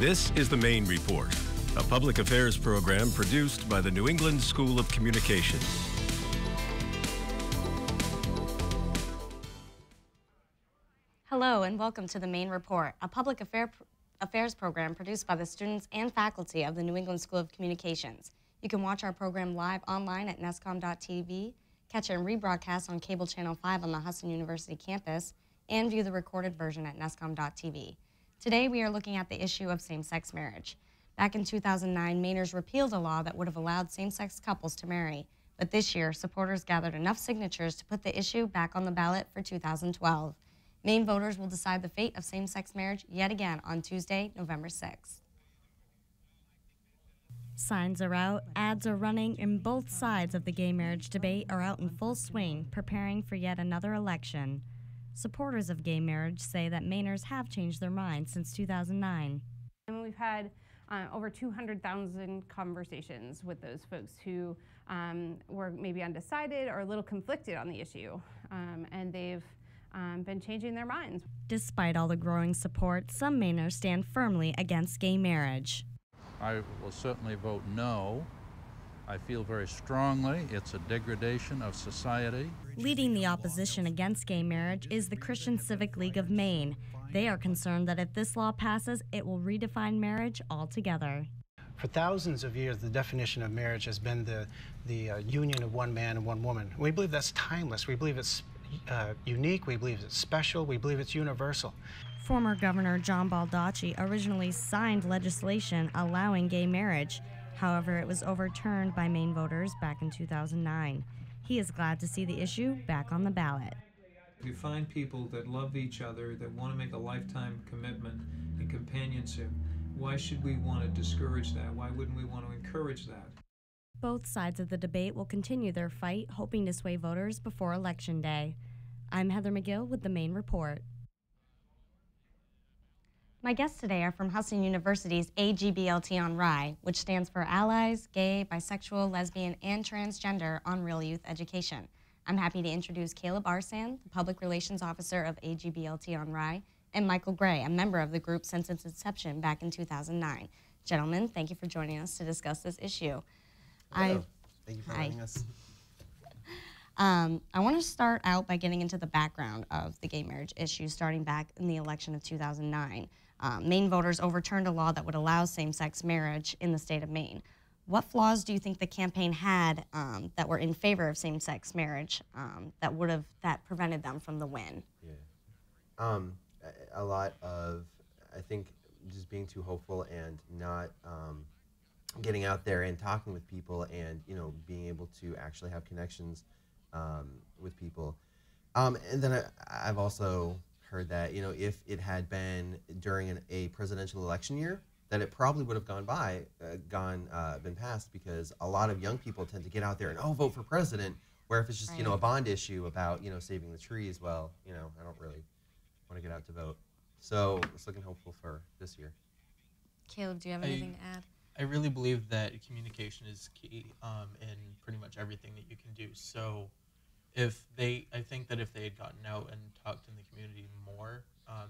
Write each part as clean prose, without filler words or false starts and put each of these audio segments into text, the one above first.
This is the Maine Report, a public affairs program produced by the New England School of Communications. Hello and welcome to the Maine Report, a public affairs program produced by the students and faculty of the New England School of Communications. You can watch our program live online at nescom.tv, catch it in rebroadcast on cable channel 5 on the Husson University campus, and view the recorded version at nescom.tv. Today we are looking at the issue of same-sex marriage. Back in 2009, Mainers repealed a law that would have allowed same-sex couples to marry. But this year, supporters gathered enough signatures to put the issue back on the ballot for 2012. Maine voters will decide the fate of same-sex marriage yet again on Tuesday, November 6th. Signs are out, ads are running, and both sides of the gay marriage debate are out in full swing, preparing for yet another election. Supporters of gay marriage say that Mainers have changed their minds since 2009. And we've had over 200,000 conversations with those folks who were maybe undecided or a little conflicted on the issue, and they've been changing their minds. Despite all the growing support, some Mainers stand firmly against gay marriage. I will certainly vote no. I feel very strongly it's a degradation of society. Leading the opposition against gay marriage is the Christian Civic League of Maine. They are concerned that if this law passes, it will redefine marriage altogether. For thousands of years, the definition of marriage has been the union of one man and one woman. We believe that's timeless. We believe it's unique. We believe it's special. We believe it's universal. Former Governor John Baldacci originally signed legislation allowing gay marriage. However, it was overturned by Maine voters back in 2009. He is glad to see the issue back on the ballot. We find people that love each other, that want to make a lifetime commitment and companionship. Why should we want to discourage that? Why wouldn't we want to encourage that? Both sides of the debate will continue their fight, hoping to sway voters before Election Day. I'm Heather Megill with the Maine Report. My guests today are from Husson University's A GBLT On RYE, which stands for Allies, Gay, Bisexual, Lesbian, and Transgender on Real Youth Education. I'm happy to introduce Caleb Aarsand, the Public Relations Officer of A GBLT On RYE, and Michael Gray, a member of the group since its inception back in 2009. Gentlemen, thank you for joining us to discuss this issue. Hello. Thank you for having us. I want to start out by getting into the background of the gay marriage issue starting back in the election of 2009. Maine voters overturned a law that would allow same-sex marriage in the state of Maine. What flaws do you think the campaign had that were in favor of same-sex marriage that prevented them from the win? Yeah, a lot of, I think, just being too hopeful and not getting out there and talking with people and being able to actually have connections with people. And then I've also heard that if it had been during a presidential election year, that it probably would have been passed, because a lot of young people tend to get out there and vote for president. Where if it's just a bond issue about saving the trees, well I don't really want to get out to vote. So it's looking hopeful for this year. Caleb, do you have anything to add? I really believe that communication is key in pretty much everything that you can do. So I think that if they had gotten out and talked in the community more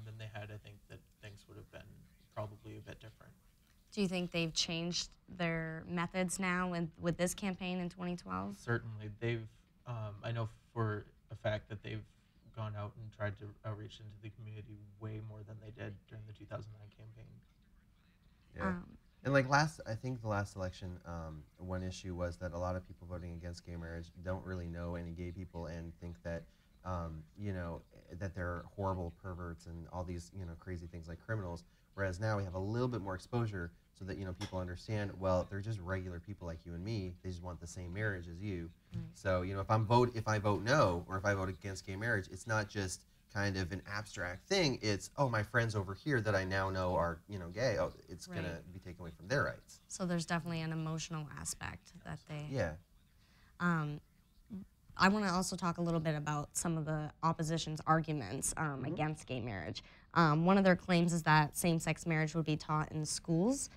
than they had, I think that things would have been probably a bit different. Do you think they've changed their methods now with this campaign in 2012? Certainly. I know for a fact that they've gone out and tried to outreach into the community way more than they did during the 2009 campaign. Yeah. And I think the last election, one issue was that a lot of people voting against gay marriage don't really know any gay people and think that, that they're horrible perverts and all these, crazy things like criminals. Whereas now we have a little bit more exposure so that, people understand, well, they're just regular people like you and me. They just want the same marriage as you. Right. So, if I vote no, or if I vote against gay marriage, it's not just kind of an abstract thing. It's, my friends over here that I now know are, gay. Oh, it's going to be taken away from their rights. So there's definitely an emotional aspect that they... Yeah. I want to also talk a little bit about some of the opposition's arguments against gay marriage. One of their claims is that same-sex marriage would be taught in schools.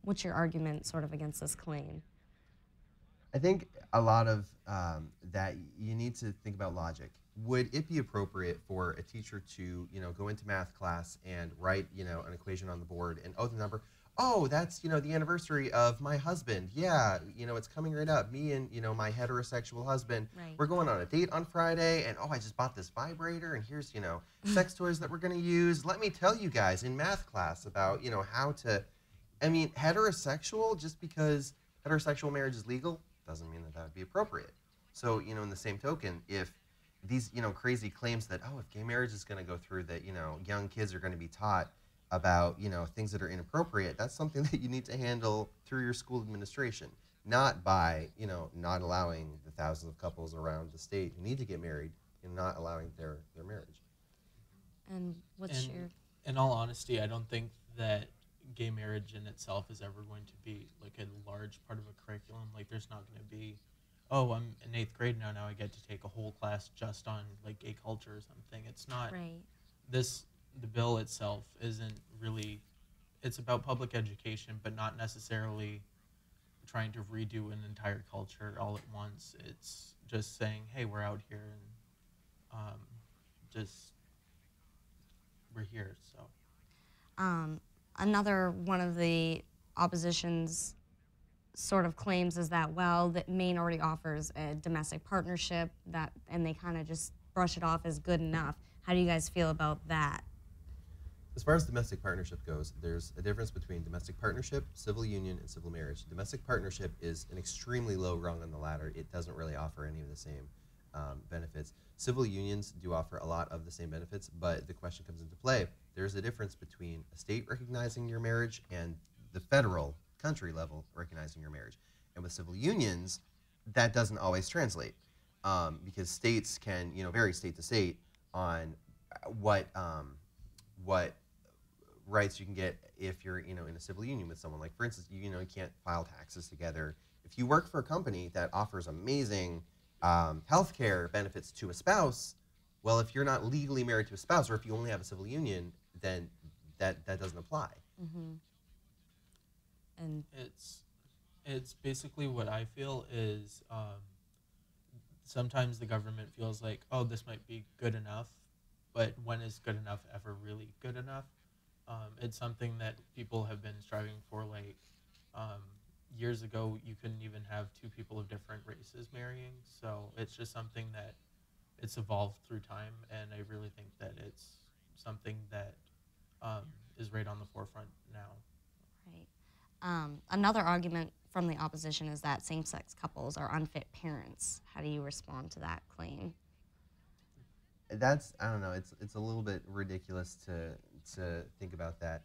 What's your argument sort of against this claim? I think a lot of that, you need to think about logic. would it be appropriate for a teacher to, go into math class and write, an equation on the board and, oh, the number, oh, that's, the anniversary of my husband. Yeah, it's coming right up. Me and, my heterosexual husband, we're going on a date on Friday, and, oh, I just bought this vibrator, and here's, sex toys that we're going to use. Let me tell you guys in math class about, how to, heterosexual, just because heterosexual marriage is legal, doesn't mean that that would be appropriate. So, in the same token, if these, crazy claims that, oh, if gay marriage is going to go through, that, young kids are going to be taught about, things that are inappropriate, that's something that you need to handle through your school administration, not by, not allowing the thousands of couples around the state who need to get married and not allowing their marriage. And what's your... In all honesty, I don't think that gay marriage in itself is ever going to be like a large part of a curriculum. Like, there's not going to be, oh, I'm in 8th grade now I get to take a whole class just on like gay culture or something. It's not. Right. The bill itself isn't really, it's about public education, but not necessarily trying to redo an entire culture all at once. It's just saying, hey, we're out here and we're here. So another one of the opposition's sort of claims is that, well, that Maine already offers a domestic partnership, and they kind of just brush it off as good enough. How do you guys feel about that? As far as domestic partnership goes, there's a difference between domestic partnership, civil union, and civil marriage. Domestic partnership is an extremely low rung on the ladder. It doesn't really offer any of the same benefits. Civil unions do offer a lot of the same benefits, but the question comes into play. There's a difference between a state recognizing your marriage and the federal country level recognizing your marriage. And with civil unions, that doesn't always translate because states can, vary state to state on what rights you can get if you're, in a civil union with someone. Like, for instance, you can't file taxes together. If you work for a company that offers amazing healthcare benefits to a spouse, well, if you're not legally married to a spouse, or if you only have a civil union, then that doesn't apply. Mm-hmm. And it's basically what I feel is sometimes the government feels like, oh, this might be good enough, but when is good enough ever really good enough? It's something that people have been striving for. Like years ago, you couldn't even have two people of different races marrying. So it's just something that it's evolved through time, and I really think that it's something that is right on the forefront now. Right. Another argument from the opposition is that same-sex couples are unfit parents. How do you respond to that claim? That's, I don't know, it's a little bit ridiculous to think about that.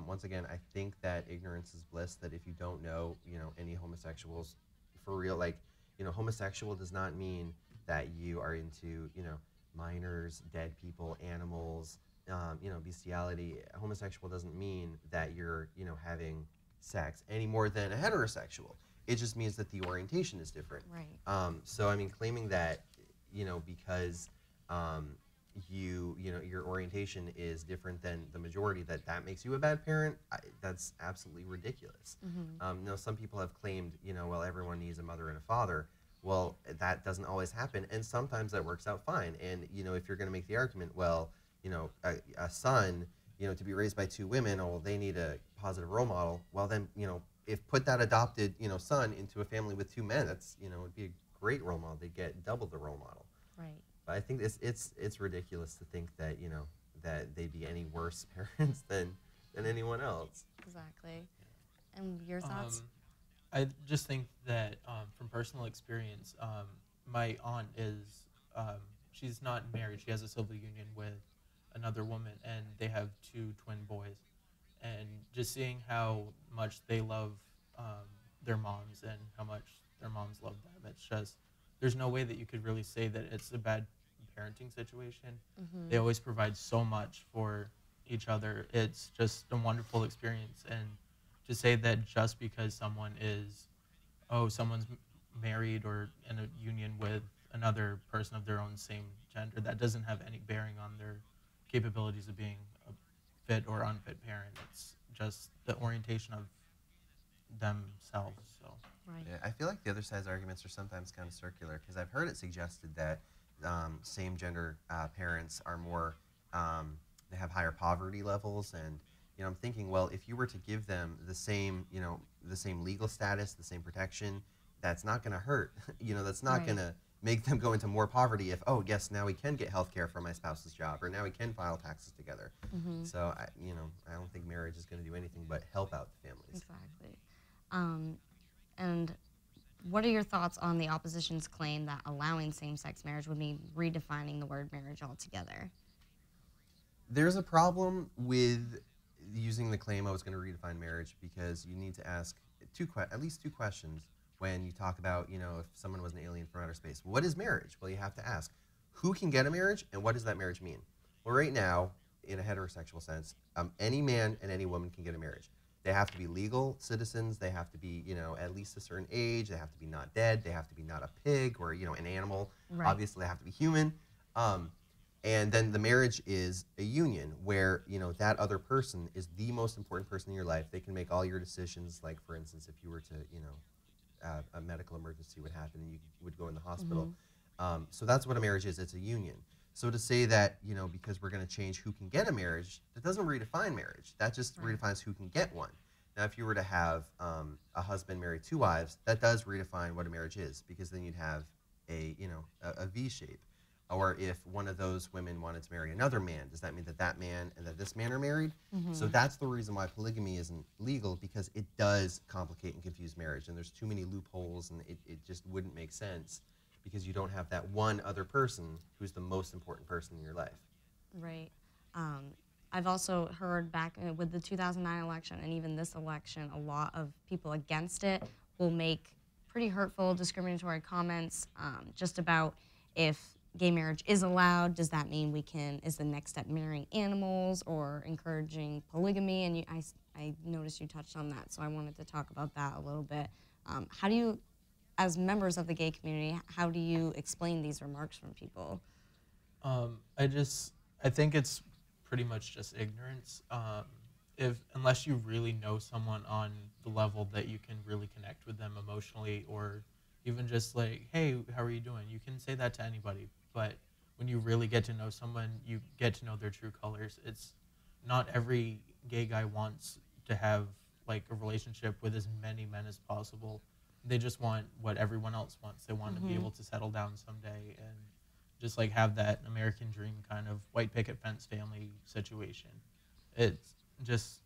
Once again, I think that ignorance is bliss, that if you don't know, any homosexuals for real, like, homosexual does not mean that you are into, minors, dead people, animals, bestiality. Homosexual doesn't mean that you're, having sex any more than a heterosexual. It just means that the orientation is different. Right. So, I mean, claiming that, because your orientation is different than the majority, that makes you a bad parent, that's absolutely ridiculous. Mm-hmm. Some people have claimed, well, everyone needs a mother and a father. Well, that doesn't always happen, and sometimes that works out fine. And, if you're going to make the argument, well, a son, to be raised by two women, oh, well, they need a positive role model. Well, then, if put that adopted, son into a family with two men, that's, would be a great role model. They'd get double the role model. Right. But I think it's ridiculous to think that, that they'd be any worse parents than anyone else. Exactly. And your thoughts? I just think that from personal experience, my aunt is, she's not married. She has a civil union with another woman, and they have two twin boys. And just seeing how much they love their moms and how much their moms love them, it's just, there's no way that you could really say that it's a bad parenting situation. Mm-hmm. They always provide so much for each other. It's just a wonderful experience. And to say that just because someone is, someone's married or in a union with another person of their own same gender, that doesn't have any bearing on their capabilities of being a fit or unfit parent. It's just the orientation of themselves. So. Right. Yeah, I feel like the other side's arguments are sometimes kind of circular, because I've heard it suggested that same-gender parents are more, they have higher poverty levels, and I'm thinking, well, if you were to give them the same, the same legal status, the same protection, that's not going to hurt. That's not going to make them go into more poverty if, oh, yes, now we can get health care from my spouse's job, or now we can file taxes together. So, I don't think marriage is going to do anything but help out the families. Exactly. And what are your thoughts on the opposition's claim that allowing same-sex marriage would mean redefining the word marriage altogether? There's a problem with using the claim I was going to redefine marriage, because you need to ask at least two questions when you talk about, if someone was an alien from outer space. What is marriage? Well, you have to ask, who can get a marriage, and what does that marriage mean? Well, right now, in a heterosexual sense, any man and any woman can get a marriage. They have to be legal citizens. They have to be, at least a certain age. They have to be not dead. They have to be not a pig or, an animal. Right. Obviously, they have to be human. And then the marriage is a union where, that other person is the most important person in your life. They can make all your decisions. Like, for instance, if you were to, a medical emergency would happen and you would go in the hospital. So that's what a marriage is. It's a union. So to say that, because we're going to change who can get a marriage, that doesn't redefine marriage. That just redefines who can get one. Now, if you were to have a husband marry two wives, that does redefine what a marriage is, because then you'd have a V shape. Or if one of those women wanted to marry another man, does that mean that that man and that this man are married? So that's the reason why polygamy isn't legal, because it does complicate and confuse marriage, and there's too many loopholes, and it just wouldn't make sense, because you don't have that one other person who's the most important person in your life. Right. I've also heard back with the 2009 election and even this election, a lot of people against it will make pretty hurtful, discriminatory comments just about if gay marriage is allowed, does that mean is the next step marrying animals or encouraging polygamy? And I noticed you touched on that, so I wanted to talk about that a little bit. How do you, as members of the gay community, how do you explain these remarks from people? I think it's pretty much just ignorance. Unless you really know someone on the level that you can really connect with them emotionally, or even just like, hey, how are you doing? You can say that to anybody, but when you really get to know someone, you get to know their true colors. It's not every gay guy wants to have like a relationship with as many men as possible. They just want what everyone else wants. They want to be able to settle down someday and just like have that American dream kind of white picket fence family situation. It's just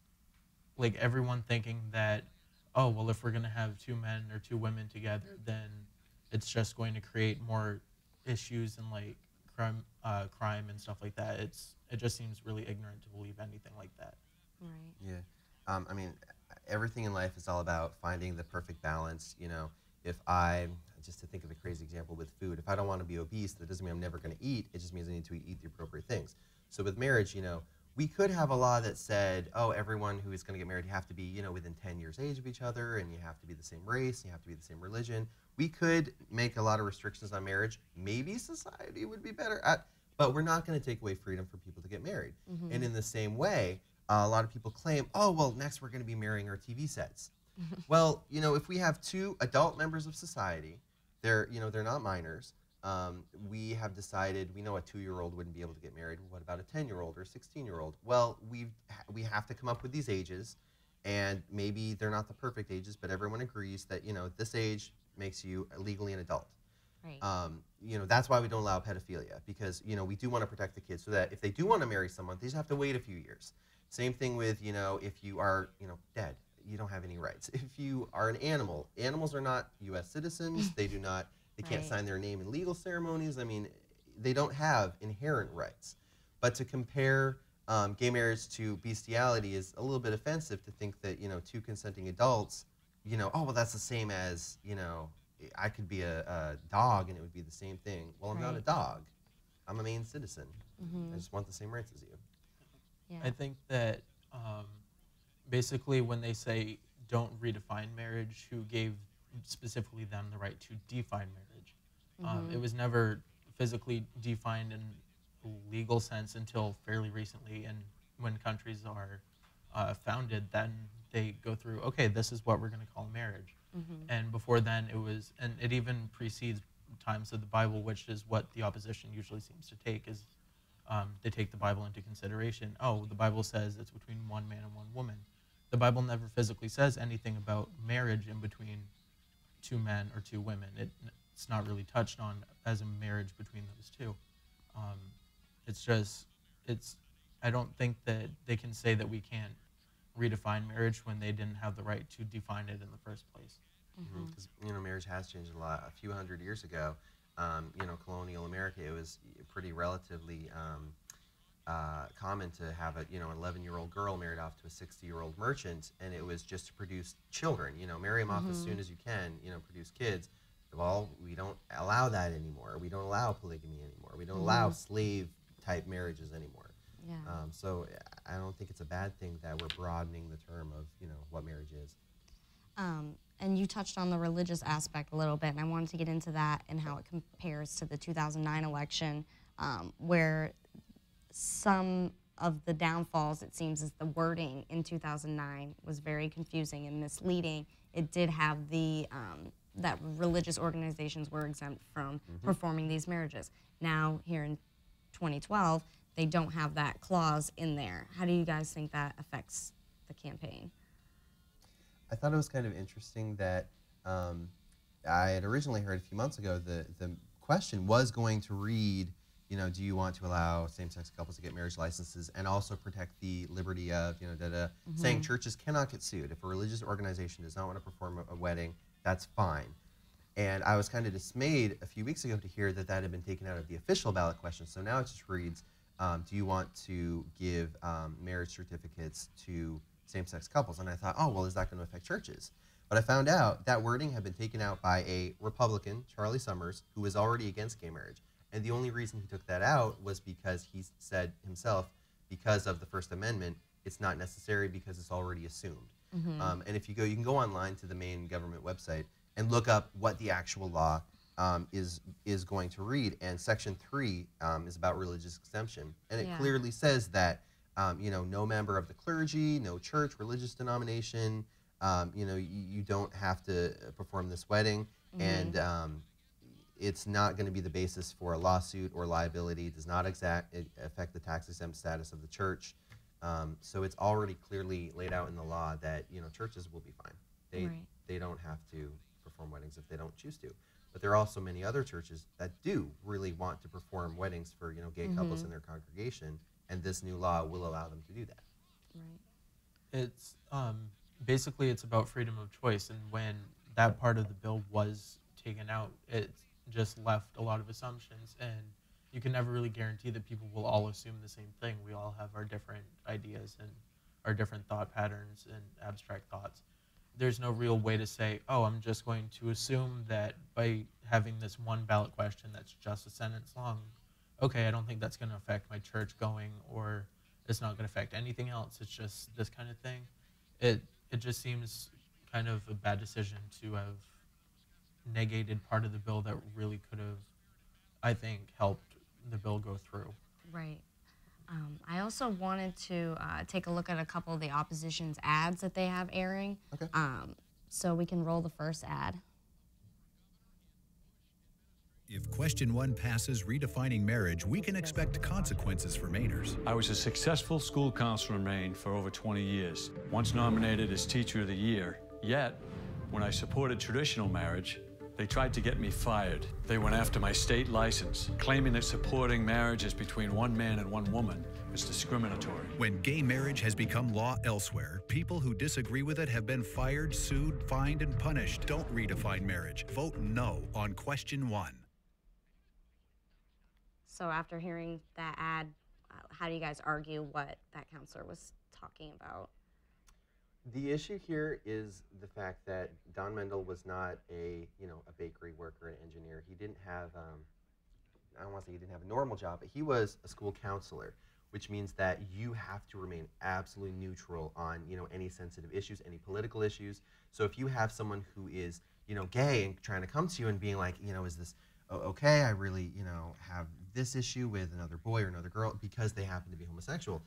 like everyone thinking that, oh, well, if we're going to have two men or two women together, then it's just going to create more issues and like crime and stuff like that. It just seems really ignorant to believe anything like that. Right. Yeah. I mean, everything in life is all about finding the perfect balance. Just to think of a crazy example with food, if I don't want to be obese, that doesn't mean I'm never going to eat. It just means I need to eat the appropriate things. So with marriage, we could have a law that said, oh, everyone who is going to get married, you have to be, within 10 years age of each other, and you have to be the same race, you have to be the same religion. We could make a lot of restrictions on marriage. Maybe society would be better at, but we're not going to take away freedom for people to get married. And in the same way, a lot of people claim, oh, well, next we're going to be marrying our TV sets. Well, if we have two adult members of society, they're not minors. We have decided, we know a 2-year-old wouldn't be able to get married. What about a 10-year-old or a 16-year-old? Well, we have to come up with these ages, and maybe they're not the perfect ages, but everyone agrees that, this age makes you legally an adult. Right. That's why we don't allow pedophilia, because, we do want to protect the kids so that if they do want to marry someone, they just have to wait a few years. Same thing with, if you are, dead, you don't have any rights. If you are an animal, animals are not U.S. citizens. They can't sign their name in legal ceremonies. I mean, they don't have inherent rights. But to compare gay marriage to bestiality is a little bit offensive, to think that, two consenting adults, oh, well, that's the same as, I could be a dog and it would be the same thing. Well, I'm not a dog. I'm a Maine citizen. I just want the same rights as you. Yeah. I think that basically when they say don't redefine marriage, who gave specifically them the right to define marriage? It was never physically defined in a legal sense until fairly recently, and when countries are founded, then they go through, okay, this is what we're going to call marriage. And before then it was, and it even precedes times of the Bible, which is what the opposition usually seems to take, is they take the Bible into consideration. Oh, the Bible says it's between one man and one woman. The Bible never physically says anything about marriage in between two men or two women. It's not really touched on as a marriage between those two. I don't think that they can say that we can't redefine marriage when they didn't have the right to define it in the first place. Because marriage has changed a lot. A few hundred years ago, colonial America, it was pretty relatively common to have an 11-year-old girl married off to a 60-year-old merchant, and it was just to produce children. Marry them off as soon as you can. Produce kids. Well, we don't allow that anymore. We don't allow polygamy anymore. We don't allow slave-type marriages anymore. Yeah. So I don't think it's a bad thing that we're broadening the term of what marriage is. And you touched on the religious aspect a little bit, and I wanted to get into that and how it compares to the 2009 election, where some of the downfalls, it seems, is the wording in 2009 was very confusing and misleading. It did have the that religious organizations were exempt from performing these marriages. Now, here in 2012, they don't have that clause in there. How do you guys think that affects the campaign? I thought it was kind of interesting that I had originally heard a few months ago the question was going to read, do you want to allow same-sex couples to get marriage licenses and also protect the liberty of, saying churches cannot get sued. If a religious organization does not want to perform a wedding, that's fine. And I was kind of dismayed a few weeks ago to hear that had been taken out of the official ballot question. So now it just reads, do you want to give marriage certificates to same-sex couples? And I thought, oh, well, is that going to affect churches? But I found out that wording had been taken out by a Republican, Charlie Summers, who was already against gay marriage. And the only reason he took that out was because he said himself, because of the First Amendment, it's not necessary because it's already assumed. And if you can go online to the Maine government website and look up what the actual law is going to read. And Section 3 is about religious exemption. And it clearly says that no member of the clergy, no church, religious denomination, you don't have to perform this wedding, and it's not going to be the basis for a lawsuit or liability. It does not affect the tax-exempt status of the church. So it's already clearly laid out in the law that churches will be fine. They don't have to perform weddings if they don't choose to. But there are also many other churches that do really want to perform weddings for gay couples in their congregation, and this new law will allow them to do that. It's basically it's about freedom of choice, and when that part of the bill was taken out, it just left a lot of assumptions, and you can never really guarantee that people will all assume the same thing. We all have our different ideas and our different thought patterns and abstract thoughts. There's no real way to say, oh, I'm just going to assume that by having this one ballot question that's just a sentence long, okay, I don't think that's going to affect my church going, or it's not going to affect anything else. It's just this kind of thing. It just seems kind of a bad decision to have negated part of the bill that really could have, I think, helped the bill go through. Right. I also wanted to take a look at a couple of the opposition's ads that they have airing. Okay. So we can roll the first ad. If question 1 passes redefining marriage, we can expect consequences for Mainers. I was a successful school counselor in Maine for over 20 years, once nominated as Teacher of the Year. Yet, when I supported traditional marriage, they tried to get me fired. They went after my state license, claiming that supporting marriages between one man and one woman was discriminatory. When gay marriage has become law elsewhere, people who disagree with it have been fired, sued, fined, and punished. Don't redefine marriage. Vote no on question 1. So after hearing that ad, how do you guys argue what that counselor was talking about? The issue here is the fact that Don Mendel was not a bakery worker, an engineer. He didn't have, I don't want to say he didn't have a normal job, but he was a school counselor, which means that you have to remain absolutely neutral on, any sensitive issues, any political issues. So if you have someone who is, gay and trying to come to you and being like, is this okay? I really, have this issue with another boy or another girl because they happen to be homosexual.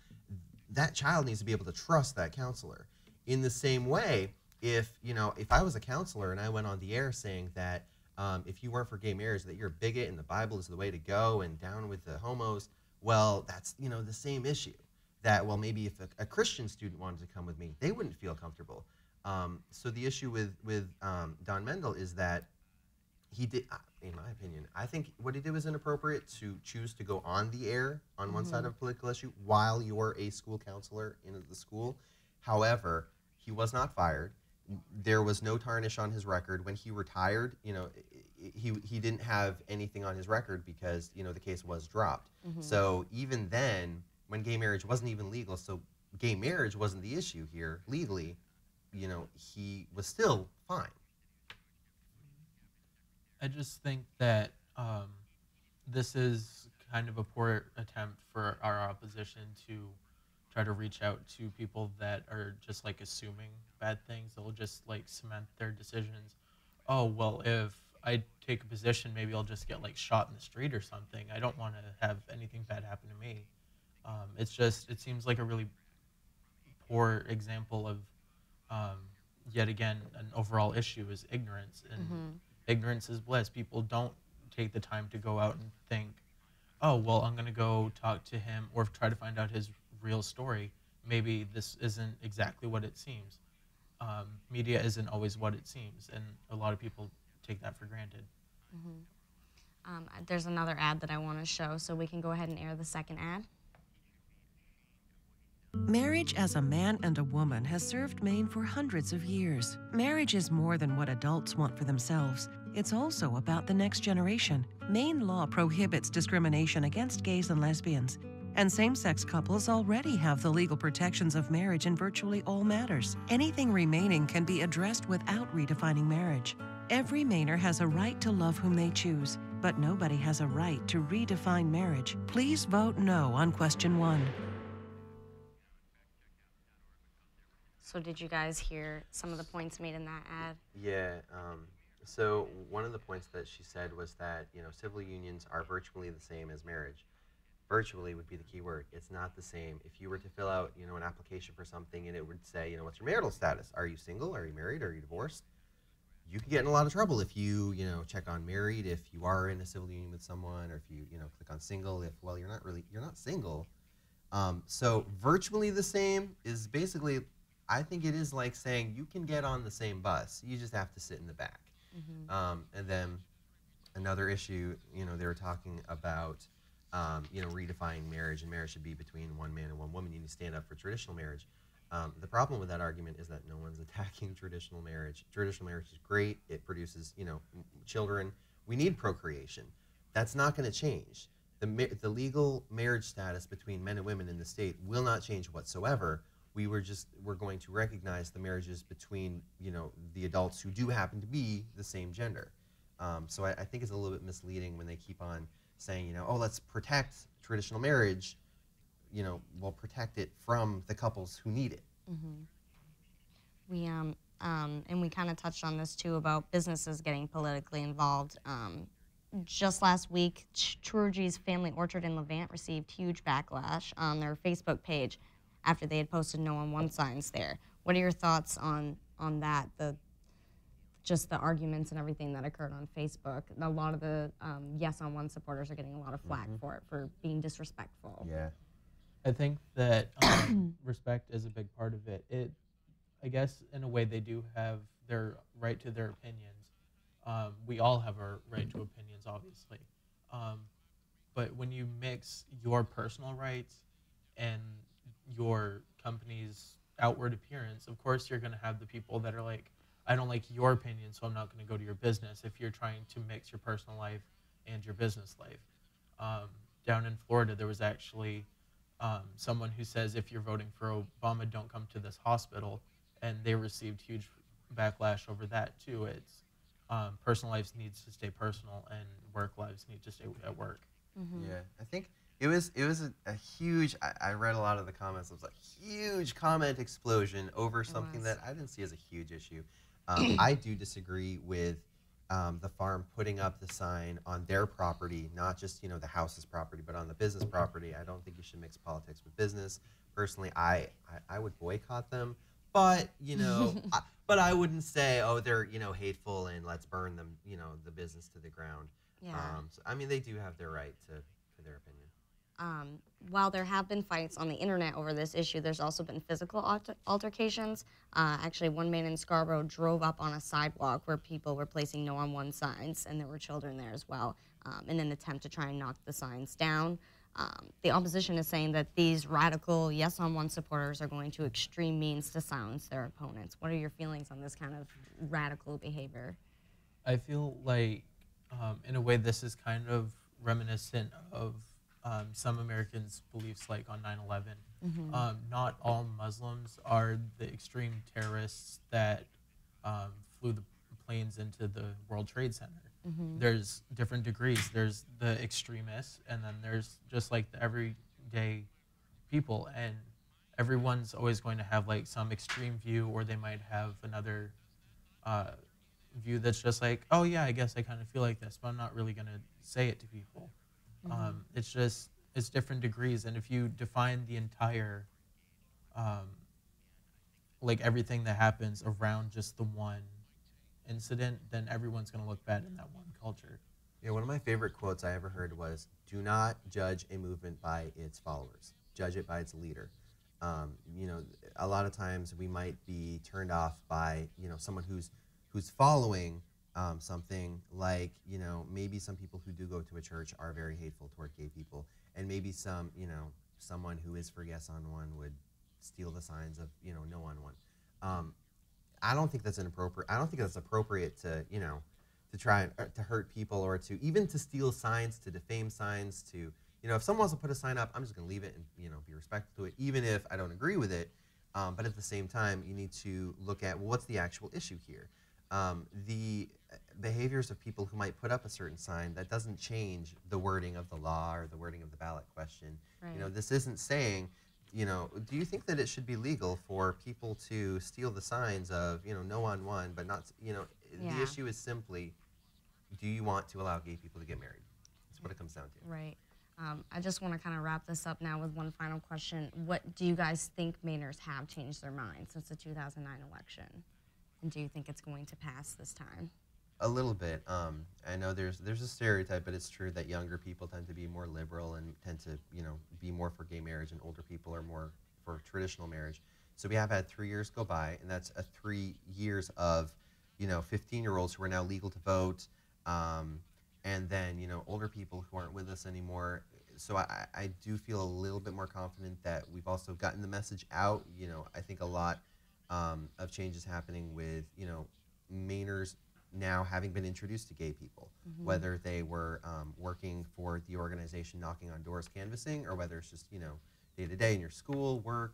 That child needs to be able to trust that counselor. In the same way, if I was a counselor and I went on the air saying that if you weren't for gay marriage, that you're a bigot and the Bible is the way to go and down with the homos. Well, that's, you know, the same issue. That, well, maybe if a Christian student wanted to come with me, they wouldn't feel comfortable. So the issue with Don Mendel is that he did, in my opinion, I think what he did was inappropriate to choose to go on the air on one side of a political issue while you're a school counselor in the school. However, he was not fired. There was no tarnish on his record. When he retired, you know, he didn't have anything on his record because, you know, the case was dropped. So even then, when gay marriage wasn't even legal, so gay marriage wasn't the issue here legally, you know, he was still fine. I just think that this is kind of a poor attempt for our opposition to try to reach out to people that are just like assuming bad things. They'll just like cement their decisions. Oh, well, if I take a position, maybe I'll just get like shot in the street or something. I don't want to have anything bad happen to me. It's just, it seems like a really poor example of, yet again, an overall issue is ignorance. And ignorance is bliss. People don't take the time to go out and think, oh, well, I'm going to go talk to him or try to find out his real story. Maybe this isn't exactly what it seems. Media isn't always what it seems, and a lot of people take that for granted. There's another ad that I want to show, so we can go ahead and air the second ad. Marriage as a man and a woman has served Maine for hundreds of years. Marriage is more than what adults want for themselves. It's also about the next generation. Maine law prohibits discrimination against gays and lesbians, and same-sex couples already have the legal protections of marriage in virtually all matters. Anything remaining can be addressed without redefining marriage. Every Mainer has a right to love whom they choose, but nobody has a right to redefine marriage. Please vote no on question 1. So did you guys hear some of the points made in that ad? Yeah, so one of the points that she said was that, you know, civil unions are virtually the same as marriage. Virtually would be the key word. It's not the same. If you were to fill out, you know, an application for something and it would say, you know, what's your marital status? Are you single? Are you married? Are you divorced? You could get in a lot of trouble if you, you know, check on married, if you are in a civil union with someone, or if you, you know, click on single, if, well, you're not single. So virtually the same is basically, I think it is like saying you can get on the same bus, you just have to sit in the back. And then another issue, you know, they were talking about, you know, redefining marriage, and marriage should be between one man and one woman. You need to stand up for traditional marriage. The problem with that argument is that no one's attacking traditional marriage. Traditional marriage is great. It produces, you know, children. We need procreation. That's not going to change. The legal marriage status between men and women in the state will not change whatsoever. We're going to recognize the marriages between, you know, the adults who do happen to be the same gender. So I think it's a little bit misleading when they keep on saying, you know, oh, let's protect traditional marriage. You know, we'll protect it from the couples who need it. We and we kind of touched on this too about businesses getting politically involved. Just last week, Truergy's Family Orchard in Levant received huge backlash on their Facebook page after they had posted "No on One" signs there. What are your thoughts on that? Just the arguments and everything that occurred on Facebook. A lot of the Yes on One supporters are getting a lot of flack for it, for being disrespectful. Yeah. I think that respect is a big part of it. I guess in a way they do have their right to their opinions. We all have our right to opinions, obviously. But when you mix your personal rights and your company's outward appearance, of course you're going to have the people that are like, I don't like your opinion, so I'm not going to go to your business, if you're trying to mix your personal life and your business life. Down in Florida, there was actually someone who says, if you're voting for Obama, don't come to this hospital, and they received huge backlash over that too. It's personal lives needs to stay personal, and work lives need to stay at work. Yeah, I think it was a huge, I read a lot of the comments, it was a huge comment explosion over something that I didn't see as a huge issue. I do disagree with the farm putting up the sign on their property, not just, you know, the house's property, but on the business property. I don't think you should mix politics with business. Personally, I would boycott them, But, you know, but I wouldn't say, oh, they're, you know, hateful and let's burn them, you know, the business to the ground. Yeah. So, I mean, they do have their right for their opinion. While there have been fights on the internet over this issue, there's also been physical altercations. Actually, one man in Scarborough drove up on a sidewalk where people were placing no on one signs, and there were children there as well, in an attempt to try and knock the signs down. The opposition is saying that these radical yes on one supporters are going to extreme means to silence their opponents. What are your feelings on this kind of radical behavior? I feel like, in a way, this is kind of reminiscent of some Americans' beliefs, like on 9/11. Not all Muslims are the extreme terrorists that flew the planes into the World Trade Center. There's different degrees. There's the extremists, and then there's just like the everyday people, and everyone's always going to have like some extreme view, or they might have another view that's just like, oh yeah, I guess I kind of feel like this, but I'm not really going to say it to people. It's different degrees, and if you define the entire, like everything that happens around just the one incident, then everyone's going to look bad in that one culture. Yeah, one of my favorite quotes I ever heard was, "Do not judge a movement by its followers. Judge it by its leader." You know, a lot of times we might be turned off by, you know, someone who's following something like, you know, maybe some people who do go to a church are very hateful toward gay people, and maybe some, you know, someone who is for yes on one would steal the signs of, you know, no on one. I don't think that's inappropriate. I don't think that's appropriate to, you know, to try and to hurt people, or to even to steal signs, to defame signs, to, you know, if someone wants to put a sign up, I'm just going to leave it and, you know, be respectful to it, even if I don't agree with it. But at the same time, you need to look at, well, what's the actual issue here? The behaviors of people who might put up a certain sign, that doesn't change the wording of the law or the wording of the ballot question. Right. You know, this isn't saying, you know, do you think that it should be legal for people to steal the signs of, you know, no on one, but not, you know, the issue is simply, do you want to allow gay people to get married? That's what it comes down to. Right. I just want to kind of wrap this up now with one final question. What do you guys think Mainers have changed their minds since the 2009 election? And do you think it's going to pass this time? A little bit. I know there's a stereotype, but it's true that younger people tend to be more liberal and tend to, you know, be more for gay marriage, and older people are more for traditional marriage. So we have had 3 years go by, and that's 3 years of, you know, 15-year-olds who are now legal to vote, and then, you know, older people who aren't with us anymore. So I do feel a little bit more confident that we've also gotten the message out. You know, I think a lot of change is happening with, you know, Mainers now having been introduced to gay people, whether they were working for the organization, knocking on doors, canvassing, or whether it's just, you know, day to day in your school, work.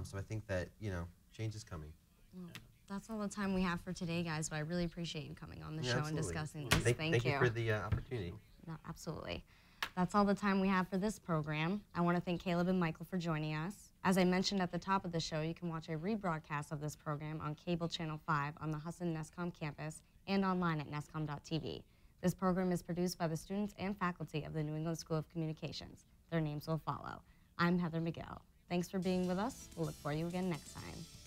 So I think that, you know, change is coming. Well, that's all the time we have for today, guys, but I really appreciate you coming on the show and discussing this. Thank you for the opportunity. No, absolutely. That's all the time we have for this program. I want to thank Caleb and Michael for joining us. As I mentioned at the top of the show, you can watch a rebroadcast of this program on cable channel 5 on the Husson NESCOM campus and online at nescom.tv. This program is produced by the students and faculty of the New England School of Communications. Their names will follow. I'm Heather Megill. Thanks for being with us. We'll look for you again next time.